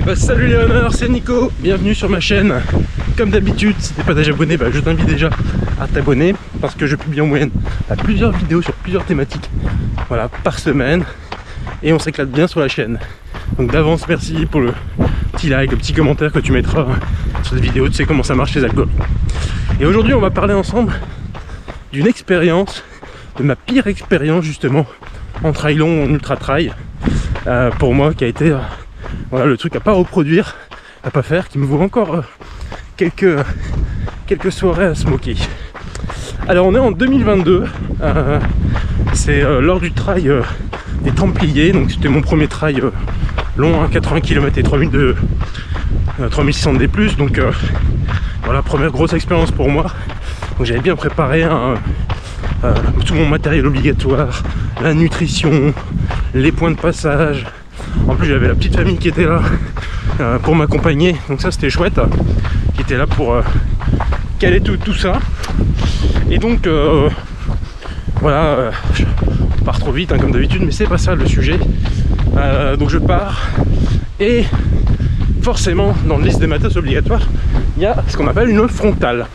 Bah, salut les runners, c'est Nico, bienvenue sur ma chaîne. Comme d'habitude, si t'es pas déjà abonné, je t'invite déjà à t'abonner parce que je publie en moyenne plusieurs vidéos sur plusieurs thématiques, voilà, par semaine, et on s'éclate bien sur la chaîne. Donc d'avance, merci pour le petit like, le petit commentaire que tu mettras sur cette vidéo, tu sais comment ça marche les algorithmes. Et aujourd'hui, on va parler ensemble d'une expérience, de ma pire expérience justement en trail long, en ultra trail, pour moi, qui a été voilà, le truc à pas reproduire, à pas faire, qui me vaut encore quelques soirées à se moquer. Alors on est en 2022, c'est lors du trail des Templiers, donc c'était mon premier trail long, 80 km et 3600 D+, donc voilà, première grosse expérience pour moi. Donc j'avais bien préparé tout mon matériel obligatoire, la nutrition, les points de passage. En plus j'avais la petite famille qui était là pour m'accompagner, donc ça c'était chouette, qui était là pour caler tout ça. Et donc voilà, je pars trop vite comme d'habitude, mais c'est pas ça le sujet. Donc je pars et forcément dans la liste des matos obligatoires il y a ce qu'on appelle une frontale.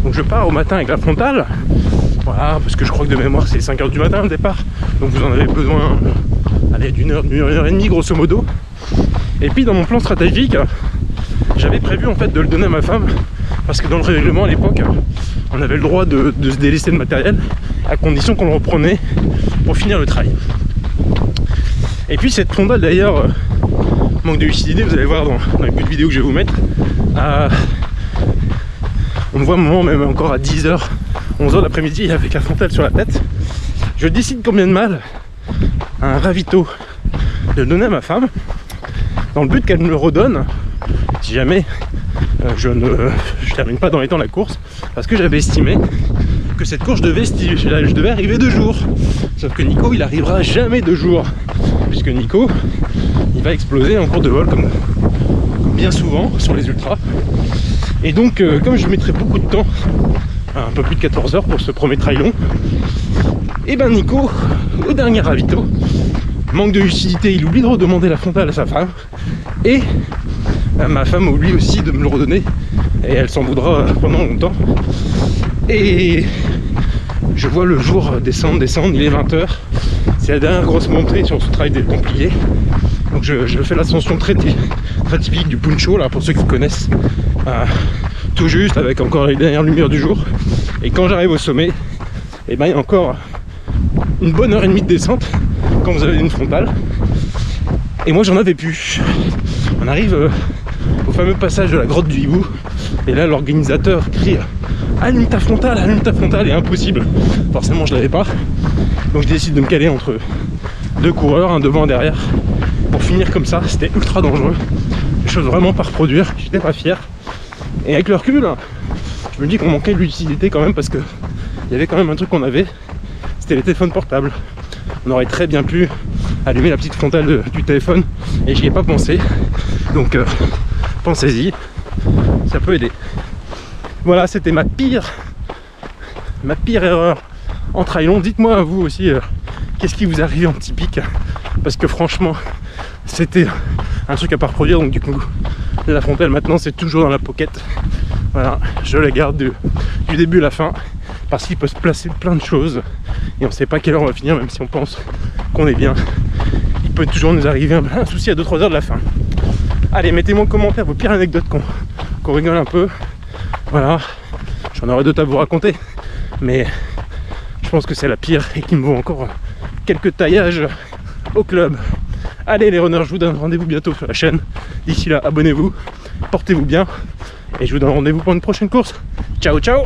Donc je pars au matin avec la frontale, voilà, parce que je crois que de mémoire c'est 5 h du matin le départ, donc vous en avez besoin d'une heure et demie grosso modo. Et puis dans mon plan stratégique, j'avais prévu en fait de le donner à ma femme, parce que dans le règlement à l'époque, on avait le droit de se délaisser de matériel à condition qu'on le reprenait pour finir le trail. Et puis cette frontale d'ailleurs, manque de lucidité, vous allez voir dans les petites vidéos que je vais vous mettre, on me voit un moment même encore à 10 h, 11 h l'après-midi avec la frontale sur la tête. Je décide combien de mal un ravito de le donner à ma femme dans le but qu'elle me le redonne si jamais je termine pas dans les temps la course, parce que j'avais estimé que cette course je devais arriver 2 jours, sauf que Nico il arrivera jamais 2 jours, puisque Nico il va exploser en cours de vol comme bien souvent sur les ultras. Et donc comme je mettrai beaucoup de temps, un peu plus de 14 h pour ce premier trail long, et ben Nico au dernier ravito, manque de lucidité, il oublie de redemander la frontale à sa femme, et ma femme oublie aussi de me le redonner, et elle s'en voudra pendant longtemps. Et je vois le jour descendre, il est 20 h, c'est la dernière grosse montée sur ce trail des Templiers. Donc je fais l'ascension très typique du Puncho là, pour ceux qui connaissent, tout juste avec encore les dernières lumières du jour. Et quand j'arrive au sommet, et ben il y a encore une bonne heure et demie de descente quand vous avez une frontale, et moi j'en avais plus. On arrive au fameux passage de la grotte du Hibou, et là l'organisateur crie allume ta frontale, et impossible, forcément je l'avais pas, donc je décide de me caler entre 2 coureurs, un devant, un derrière, pour finir comme ça. C'était ultra dangereux, des choses vraiment pas reproduire, j'étais pas fier. Et avec le recul, je me dis qu'on manquait de lucidité quand même, parce que il y avait quand même un truc qu'on avait, c'était les téléphones portables. On aurait très bien pu allumer la petite frontale du téléphone, et j'y ai pas pensé, donc pensez-y, ça peut aider. Voilà, c'était ma pire erreur en trail long. Dites-moi à vous aussi, qu'est-ce qui vous arrive en typique, parce que franchement c'était un truc à pas reproduire. Donc du coup la frontale maintenant c'est toujours dans la pocket, voilà, je la garde du début à la fin, parce qu'il peut se placer plein de choses et on sait pas quelle heure on va finir, même si on pense qu'on est bien, il peut toujours nous arriver un souci à 2-3 heures de la fin. Allez, mettez-moi en commentaire vos pires anecdotes, qu'on rigole un peu. Voilà, j'en aurais d'autres à vous raconter, mais je pense que c'est la pire et qu'il me vaut encore quelques taillages au club. Allez les runners, je vous donne rendez-vous bientôt sur la chaîne. D'ici là, abonnez-vous, portez-vous bien, et je vous donne rendez-vous pour une prochaine course. Ciao ciao.